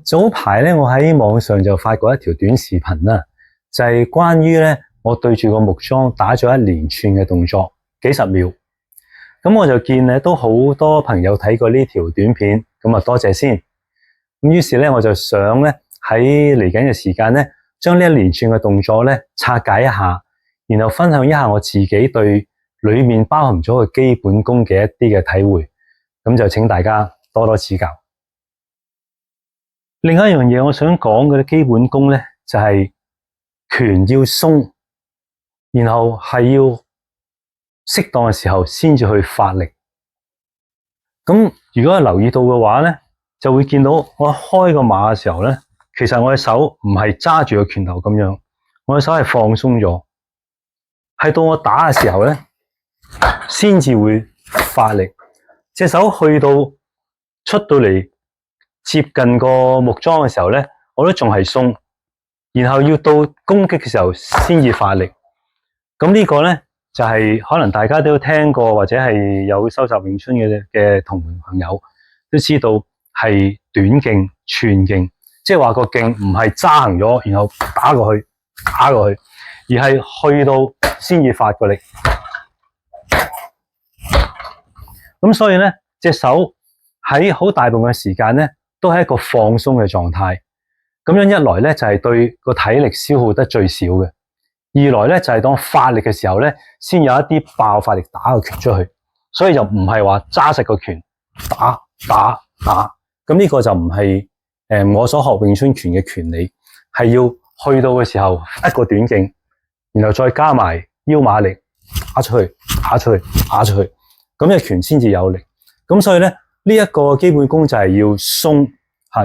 早排咧，我喺網上就發過一條短視頻啦，就係關於咧我對住個木樁打咗一連串嘅動作，幾十秒。咁我就見咧都好多朋友睇過呢條短片，咁啊多謝先。咁於是咧我就想咧喺嚟緊嘅時間咧，將呢一連串嘅動作咧拆解一下，然後分享一下我自己對裏面包含咗個基本功嘅一啲嘅體會。咁就請大家多多指教。另一樣嘢我想講嘅基本功咧，就係拳要鬆，然後係要適當嘅時候先至去發力。咁如果留意到嘅話咧，就會見到我開個馬嘅時候咧，其實我嘅手唔係揸住個拳頭咁樣，我嘅手係放鬆咗，係到我打嘅時候咧，先至會發力。隻手去到出到嚟接近個木樁嘅時候咧，我都仲係鬆，然後要到攻擊嘅時候先至發力。咁呢個咧就係可能大家都聽過或者係有收集詠春嘅同門朋友都知道係短勁、串勁，即係話個勁唔係揸行咗，然後打過去，而係去到先至發個力。咁所以咧，隻手喺好大部分嘅時間咧，都係一個放鬆嘅狀態。咁樣一來咧，就係對個體力消耗得最少嘅；二來咧，就係當發力嘅時候咧，先有一啲爆發力打個拳出去。所以就唔係話揸實個拳打。咁呢個就唔係我所學詠春拳嘅拳理，係要去到嘅時候一個短勁，然後再加埋腰馬力打出去，咁嘅拳先至有力。咁所以咧，呢一個基本功就係要鬆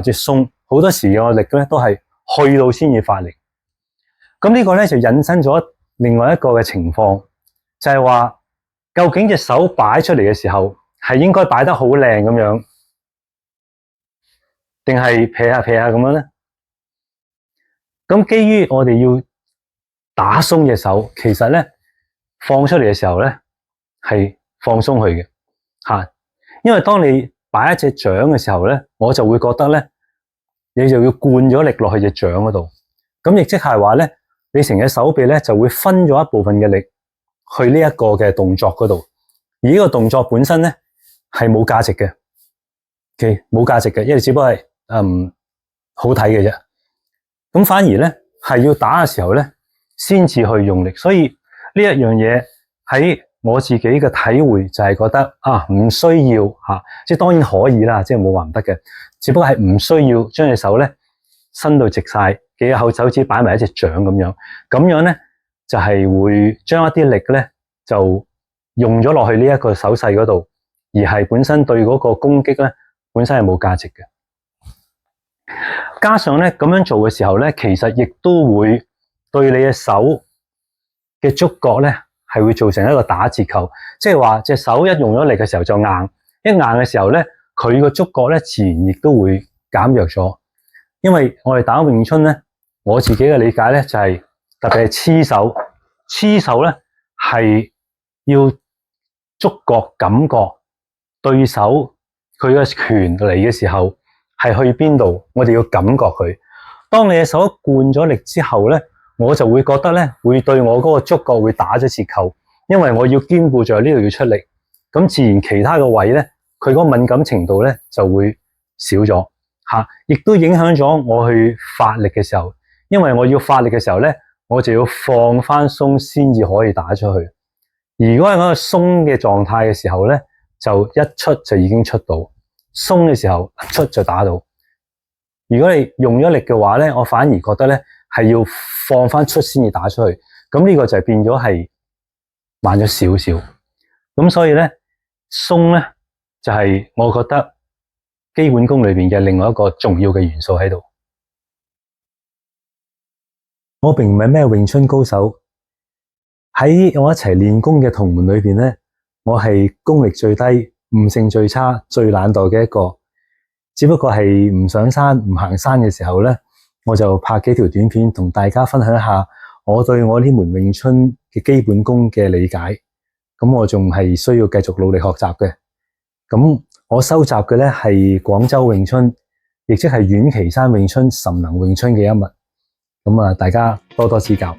即係鬆。好多時嘅力咧都係去到先至發力。咁呢個咧就引申咗另外一個嘅情況，就係話究竟隻手擺出嚟嘅時候係應該擺得好靚咁樣，定係撇下咁樣咧？咁基於我哋要打鬆隻手，其實咧放出嚟嘅時候咧係放鬆佢嘅因為當你擺一隻掌嘅時候咧，我就會覺得咧，你就要灌咗力落去隻掌嗰度，咁亦即係話咧，你成隻手臂咧就會分咗一部分嘅力去呢一個嘅動作嗰度，而呢個動作本身咧係冇價值嘅冇價值嘅，因為只不過係好睇嘅啫。咁反而咧係要打嘅時候咧，先至去用力。所以呢一樣嘢喺我自己嘅體會就係覺得唔需要即係當然可以啦，即係冇話唔得嘅，只不過係唔需要將隻手咧伸到直晒，幾個後手指擺埋一隻掌咁樣咧就係會將一啲力咧就用咗落去呢一個手勢嗰度，而係本身對嗰個攻擊咧本身係冇價值嘅。加上咧咁樣做嘅時候咧，其實亦都會對你嘅手嘅觸覺咧係會造成一個打折扣，即係話隻手一用咗力嘅時候就硬，一硬嘅時候咧，佢個觸覺咧自然亦都會減弱咗。因為我哋打詠春咧，我自己嘅理解咧就係特別係黐手咧係要觸覺感覺對手佢嘅拳嚟嘅時候係去邊度，我哋要感覺佢。當你嘅手灌咗力之後咧，我就會覺得咧，會對我嗰個觸覺會打咗折扣，因為我要兼顧在呢度要出力，咁自然其他嘅位咧，佢嗰個敏感程度咧就會少咗亦都影響咗我去發力嘅時候，因為我要發力嘅時候咧，我就要放翻鬆先至可以打出去。而如果係嗰個鬆嘅狀態嘅時候咧，就一出就已經出到，鬆嘅時候一出就打到。如果你用咗力嘅話咧，我反而覺得咧係要放翻出先至打出去，咁呢個就變咗係慢咗少少。咁所以咧鬆咧就係我覺得基本功裏邊嘅另外一個重要嘅元素喺度。我並唔係咩詠春高手，喺我一齊練功嘅同門裏邊咧，我係功力最低、悟性最差、最懶惰嘅一個。只不過係唔上山、唔行山嘅時候咧，我就拍幾條短片同大家分享一下我對我呢門詠春嘅基本功嘅理解。咁我仲係需要繼續努力學習嘅。咁我收集嘅咧係廣州詠春亦即係遠岐山詠春神能詠春嘅一物。咁啊，大家多多指教。